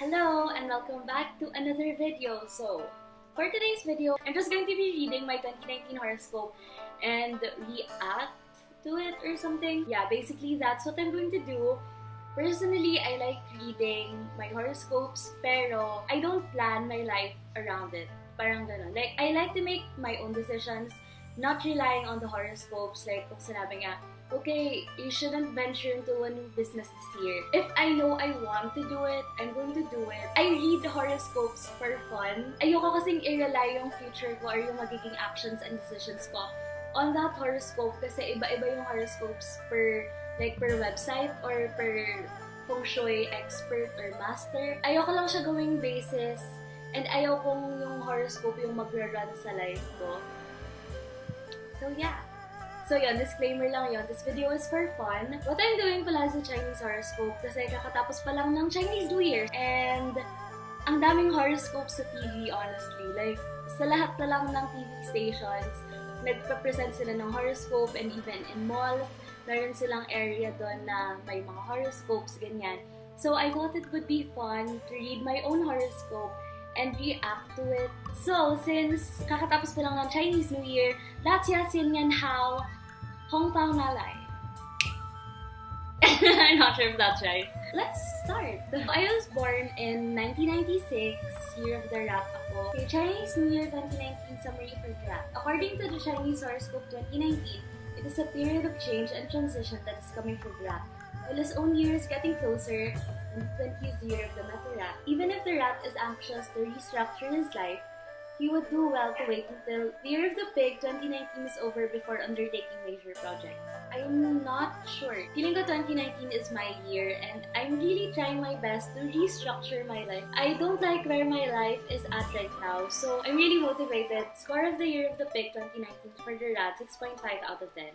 Hello and welcome back to another video. So, for today's video, I'm just going to be reading my 2019 horoscope and react to it or something. Yeah, basically that's what I'm going to do. Personally, I like reading my horoscopes, pero I don't plan my life around it. Parang ganun. Like, I like to make my own decisions, not relying on the horoscopes. Like, kung sinabi nga, okay, you shouldn't venture into a new business this year. If I know I want to do it, I'm going to do it. I read the horoscopes for fun. Ayoko kasing i-rely yung future ko or yung magiging actions and decisions ko on that horoscope kasi iba-iba yung horoscopes per website or per feng shui expert or master. Ayoko lang siya gawing basis and ayokong yung horoscope yung magra-run sa life ko. So yeah. So yun, disclaimer lang yun. This video is for fun. What I'm doing pala sa Chinese horoscope kasi kakatapos pa lang ng Chinese New Year. And ang daming horoscopes sa TV, honestly. Like, sa lahat na lang ng TV stations, nagpa-present sila ng horoscope and even in malls, meron silang area doon na may mga horoscopes, ganyan. So I thought it would be fun to read my own horoscope and react to it. So, since kakatapos pa lang ng Chinese New Year, that's yasin yan how Hong Tao Nalay. I'm not sure if that's right. Let's start. I was born in 1996, year of the rat ako. Okay, Chinese New Year 2019 summary for the rat. According to the Chinese horoscope 2019, it is a period of change and transition that is coming for the rat. While his own year is getting closer, in the 20th year of the meta rat, even if the rat is anxious to restructure his life, he would do well to wait until the year of the pig 2019 is over before undertaking major projects. I'm not sure. Feeling ko 2019 is my year and I'm really trying my best to restructure my life. I don't like where my life is at right now, so I'm really motivated. Score of the year of the pig 2019 for the rat, 6.5 out of 10.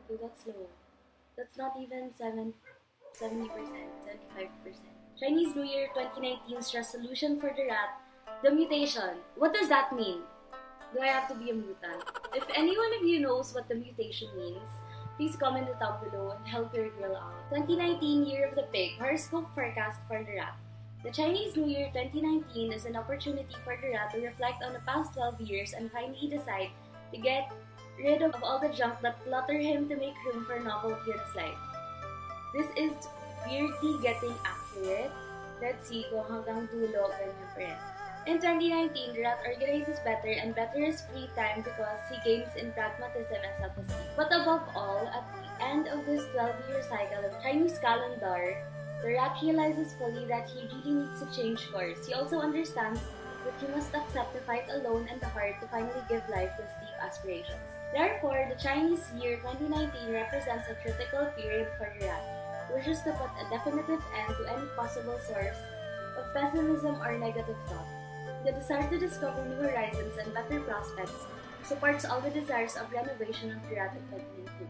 Okay, that's low. That's not even 70%, 75%. Chinese New Year 2019's resolution for the rat, the mutation. What does that mean? Do I have to be a mutant? If any one of you knows what the mutation means, please comment it down below and help your girl out. 2019 Year of the Pig, horoscope forecast for the rat. The Chinese New Year 2019 is an opportunity for the rat to reflect on the past 12 years and finally decide to get rid of all the junk that clutter him to make room for novelty in his life. This is weirdly getting accurate. Let's see kung hanggang dulo ganyan pa rin. In 2019, the rat organizes better and better his free time because he gains in pragmatism and self-esteem. But above all, at the end of this 12-year cycle of Chinese calendar, the rat realizes fully that he really needs to change course. He also understands that he must accept the fight alone and the heart to finally give life to his deep aspirations. Therefore, the Chinese year 2019 represents a critical period for the rat, which is to put a definitive end to any possible source of pessimism or negative thought. The desire to discover new horizons and better prospects supports all the desires of renovation of the rat in 2019.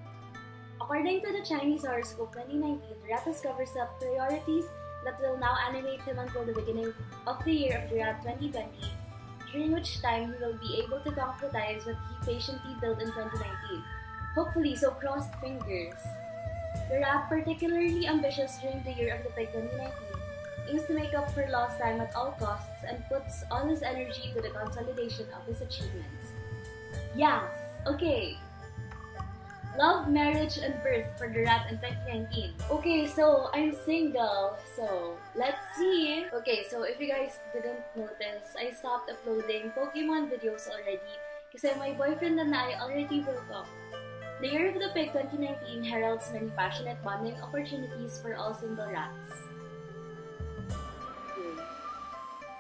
According to the Chinese horoscope 2019, the rat discovers the priorities that will now animate him until the beginning of the year of the rat 2020, during which time he will be able to concretize what he patiently built in 2019. Hopefully, so crossed fingers. The rat, particularly ambitious during the year of the pig 2019, aims to make up for lost time at all costs and puts all his energy to the consolidation of his achievements. Yes! Okay! Love, marriage, and birth for the rat in 2019. Okay, so I'm single. So, let's see. Okay, so if you guys didn't notice, I stopped uploading Pokemon videos already kasi my boyfriend and I already broke up. The Year of the Pig 2019 heralds many passionate bonding opportunities for all single rats.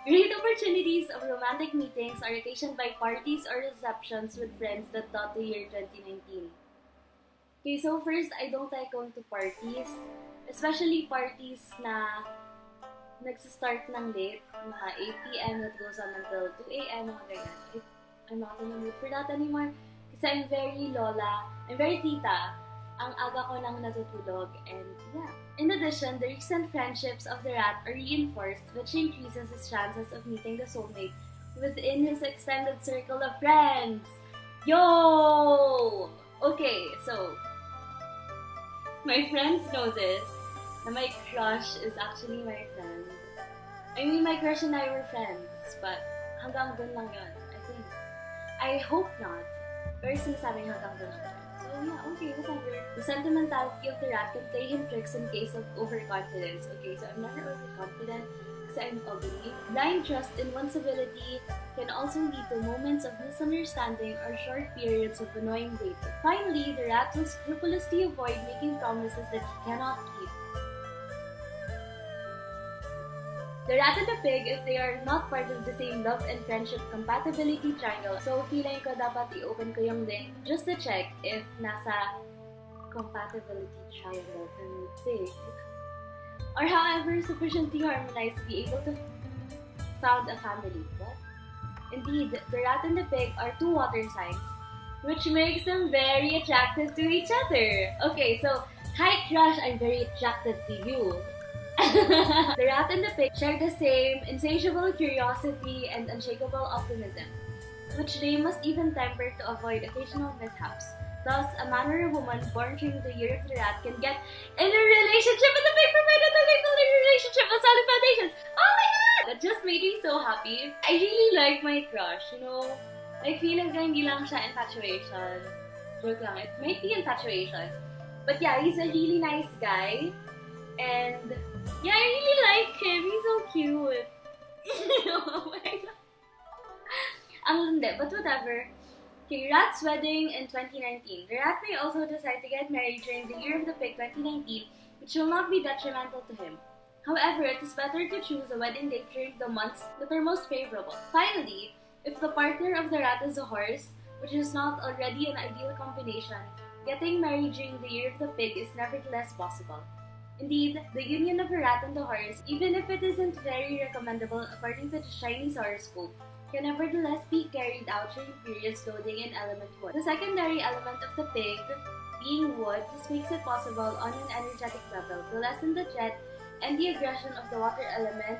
Great opportunities of romantic meetings are occasioned by parties or receptions with friends that dot the year 2019. Okay, so first, I don't like going to parties, especially parties na nagsistart ng late, mga 8 p.m. that goes on until 2 a.m. mga ganyan. I'm not in the mood for that anymore kasi I'm very lola, I'm very tita. Ang aga ko nang natutulog and yeah. In addition, the recent friendships of the rat are reinforced, which increases his chances of meeting the soulmate within his extended circle of friends. Yo! Okay, so my friends know this. na my crush is actually my friend. I mean, my crush and I were friends, but hanggang dun lang yun, I think. I hope not. Pero sinasabing hanggang dun lang. So yeah, okay, whatever. The sentimentality of the rat can play him tricks in case of overconfidence. Okay, so I'm never overconfident because I'm ugly. Blind trust in one's ability can also lead to moments of misunderstanding or short periods of annoying waiting. Finally, the rat will scrupulously avoid making promises that he cannot keep. The rat and the pig, if they are not part of the same love and friendship compatibility triangle, so feeling ko dapat i-open ko yung link just to check if nasa compatibility triangle and pig, or however sufficiently harmonized to be able to found a family. What? Indeed, the rat and the pig are two water signs, which makes them very attracted to each other. Okay, so, hi crush, I'm very attracted to you. The rat and the pig share the same insatiable curiosity and unshakable optimism, which they must even temper to avoid occasional mishaps. Thus, a man or a woman born during the year of the rat can get in a relationship with the pig provided that they build a relationship on solid foundations. Oh my god! That just made me so happy. I really like my crush, you know? Like, feeling ko hindi lang siya infatuation. Joke lang, it might be infatuation. But yeah, he's a really nice guy. And yeah, I really like him. He's so cute. Oh my god. Ang landi, but whatever. Okay, Rat's wedding in 2019. The rat may also decide to get married during the year of the pig 2019, which will not be detrimental to him. However, it is better to choose a wedding date during the months that are most favorable. Finally, if the partner of the rat is a horse, which is not already an ideal combination, getting married during the year of the pig is nevertheless possible. Indeed, the union of a rat and a horse, even if it isn't very recommendable according to the Chinese horoscope, can nevertheless be carried out during periods loading in element wood. The secondary element of the pig, being wood, this makes it possible on an energetic level to lessen the threat and the aggression of the water element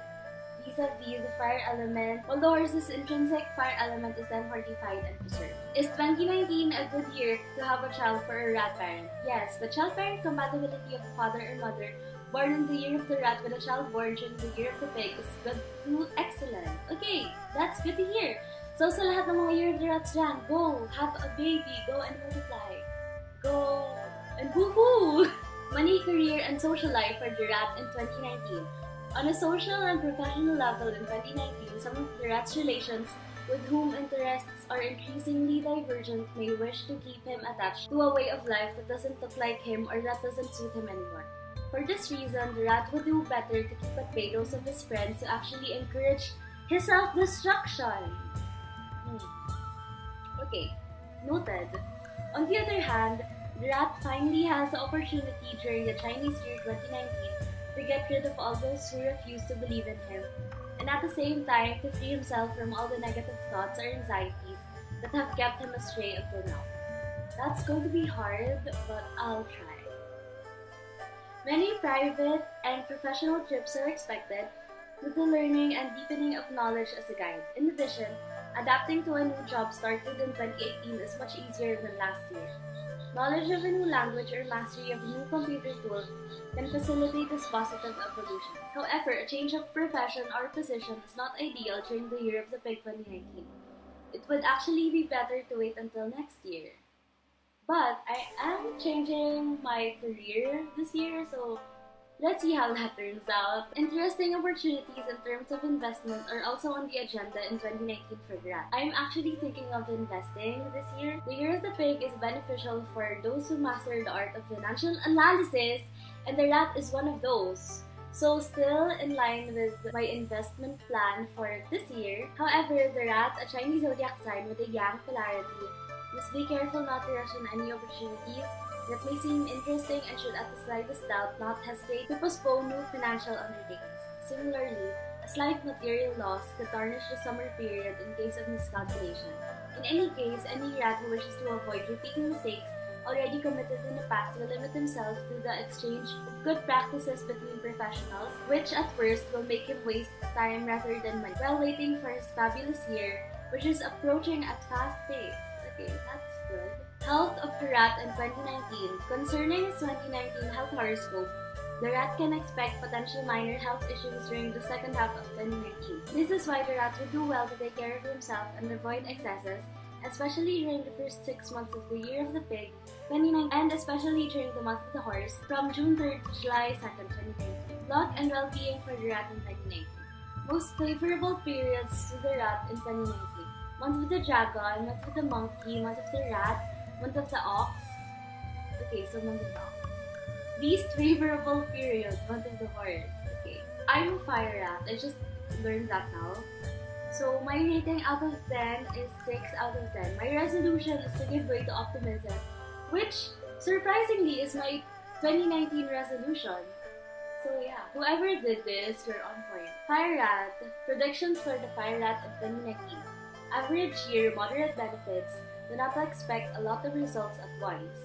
vis-a-vis the fire element, while the horse's intrinsic fire element is then fortified and preserved. Is 2019 a good year to have a child for a rat parent? Yes, the child-parent compatibility of a father or mother born in the year of the rat with a child born during the year of the pig is good to excellent. Okay, that's good to hear. So sa lahat ng mga year of the rats dyan, go have a baby, go and multiply, go and woohoo! Money, career, and social life for the rat in 2019. On a social and professional level in 2019, some of the rat's relations with whom interests are increasingly divergent may wish to keep him attached to a way of life that doesn't look like him or that doesn't suit him anymore. For this reason, the rat would do better to keep at bay those of his friends who actually encourage his self-destruction. Okay, noted. On the other hand, the rat finally has the opportunity during the Chinese year 2019 to get rid of all those who refuse to believe in him, and at the same time to free himself from all the negative thoughts or anxieties that have kept him astray until now. That's going to be hard, but I'll try. Many private and professional trips are expected, with the learning and deepening of knowledge as a guide. In addition, adapting to a new job started in 2018 is much easier than last year. Knowledge of a new language or mastery of a new computer tool can facilitate this positive evolution. However, a change of profession or position is not ideal during the year of the pig 2019. It would actually be better to wait until next year. But I am changing my career this year, so let's see how that turns out. Interesting opportunities in terms of investment are also on the agenda in 2019 for the rat. I'm actually thinking of investing this year. The year of the pig is beneficial for those who master the art of financial analysis, and the rat is one of those. So still in line with my investment plan for this year. However, the rat, a Chinese zodiac sign with a yang polarity, must be careful not to rush on any opportunities that may seem interesting and should at the slightest doubt not hesitate to postpone new financial undertakings. Similarly, a slight material loss could tarnish the summer period in case of miscalculation. In any case, any rat who wishes to avoid repeating mistakes already committed in the past will limit himself to the exchange of good practices between professionals, which at worst will make him waste time rather than money, while waiting for his fabulous year, which is approaching at fast pace. Okay, that's good. Health of the rat in 2019. Concerning his 2019 health horoscope, the rat can expect potential minor health issues during the second half of 2019. This is why the rat would do well to take care of himself and avoid excesses, especially during the first 6 months of the year of the pig, 2019, and especially during the month of the horse, from June 3rd to July 2nd, 2019. Luck and well-being for the rat in 2019. Most favorable periods to the rat in 2019. Month of the dragon, month of the monkey, month of the rat, month of the ox. Okay, so month of the ox. Least favorable period, month of the horse. Okay. I'm a fire rat. I just learned that now. So my rating out of 10 is 6 out of 10. My resolution is to give way to optimism, which surprisingly is my 2019 resolution. So yeah, whoever did this, you're on point. Fire rat. Predictions for the fire rat in 2019. Average year, moderate benefits. Do not expect a lot of results at once.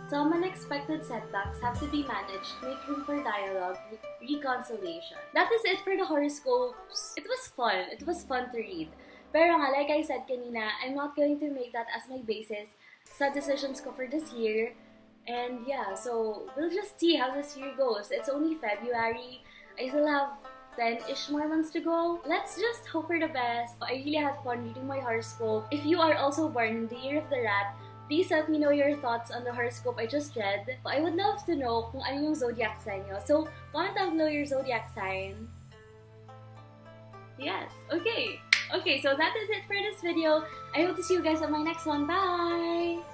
Some unexpected setbacks have to be managed to make room for dialogue, reconciliation. That is it for the horoscopes. It was fun. It was fun to read. Pero nga, like I said kanina, I'm not going to make that as my basis sa decisions ko for this year. And yeah, so we'll just see how this year goes. It's only February. I still have 10-ish more months to go. Let's just hope for the best. I really had fun reading my horoscope. If you are also born in the year of the rat, please let me know your thoughts on the horoscope I just read. I would love to know kung ano yung zodiac sign nyo. So, comment down below your zodiac sign. Yes, okay. Okay, so that is it for this video. I hope to see you guys on my next one. Bye!